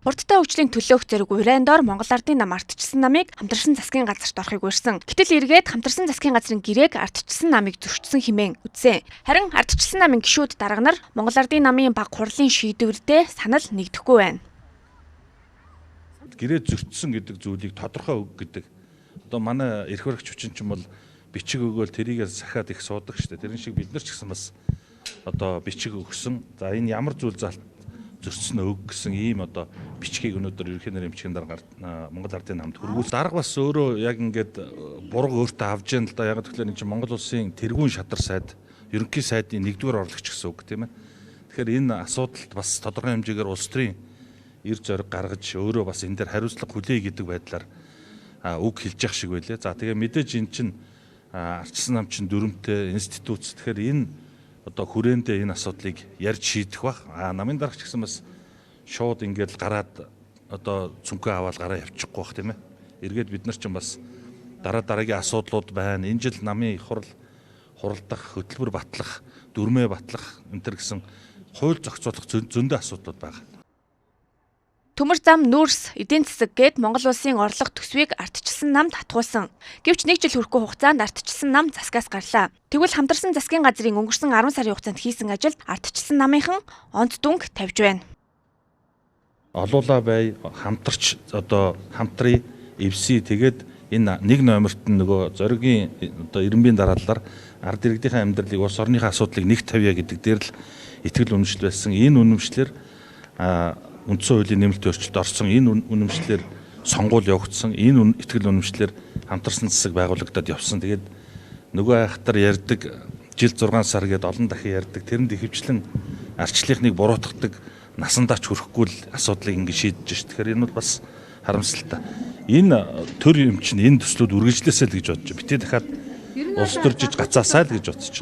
Хурдтай хөгжлийн төлөөх зэрэг урайндор Монгол Ардын нам ардчилсан намыг хамтарсан засгийн газарт орохыг урьсан. Гэтэл эргээд хамтарсан засгийн газрын гэрээг ардчилсан намыг зөрчсөн хэмээн үзсэн. Харин ардчилсан намын гишүүд дарга нар Монгол Ардын намын баг хурлын шийдвэртэй санал нэгдэхгүй байна. Гэрээ зөрчсөн гэдэг зүйлийг тодорхой өг гэдэг. Одоо манай эрх баригч хүчин ч юм бол бичиг өгөөл тэрийгээ сахиад их суудаг шүү дээ. Тэрэн шиг бид нар ч гэсэн бас одоо бичиг өгсөн. За энэ ямар зүйл залт зөрчсөн өг гэсэн ийм одоо бичгийг өнөөдөр ерөнхий нарийн бичгийн даргаар Монгол Ардын намд хүргүүл. Дарга бас өөрөө яг ингээд буруу өөртөө авж яана л да. Яг тэгэхээр энэ чинь Монгол улсын тэргүүн шадар сайд, ерөнхий сайдын 1-р орлогч гэсэн үг тийм ээ. Тэгэхээр энэ асуудалд бас тодорхой хэмжээгээр улс төрийн эр зориг гаргаж өөрөө бас энэ дээр хариуцлага хүлээе гэдэг байдлаар үг хэлж явах шиг байлээ. За тэгээ мэдээж эн чинь ардчилсан нам чинь дүрмтэй институт. Тэгэхээр энэ одоо хүрээндээ энэ асуудлыг ярьж шийдэх бах. Намын даргач гэсэн бас шууд ингээд гараад одоо цүнхээ аваад гараа явчихгүй бах тийм ээ. Эргээд бид нар ч бас дараагийн асуудлууд байна. Энэ жил намын их хурал хуралдах, хөтөлбөр батлах, дүрмээ батлах энэ төр гэсэн хууль зохицуулах зөндөө асуудлууд байна. Төмөр зам нүүрс эдийн засаг гээд Монгол улсын орлого төсвийг ардчилсан намд хатгуулсан. Гэвч 1 жил хүрэхгүй хугацаанд ардчилсан нам засгаас гарлаа. Тэгвэл хамтарсан засгийн газрын өнгөрсөн 10 сарын хугацаанд хийсэн ажилд ардчилсан намынхан онц дүнг тавьж байна. Олуулаа бай, хамтарч одоо хамтрын эвси тэгээд энэ 1 номерт нөгөө зоригийн одоо ирэмбийн дараалалаар ард иргэдийнхээ амьдралыг улс орныхаа асуудлыг нэг тавья гэдэг дээр л итгэл үнэмшил байсан. Энэ үнэмшлэр үндсэн хуулийн нэмэлт өөрчлөлт орсон. Энэ үнэмшлэр сонгуул явагдсан. Энэ итгэл үнэмшлэр хамтарсан засаг байгуулагдаад явсан. Тэгээд нөгөө айхтар ярьдаг жил 6 сар гээд олон дахин ярьдаг. Тэрэнд ихэвчлэн арчлынхныг буруутгадаг насандаач хүрэхгүй л асуудлыг ингэ шийдэж ш. Тэгэхээр энэ бол бас харамсалтай. Энэ төр юм чинь энэ төслүүд үргэлжлээсэй л гэж бодож. Битээ дахиад улс төржиж гацаасай л гэж бодож.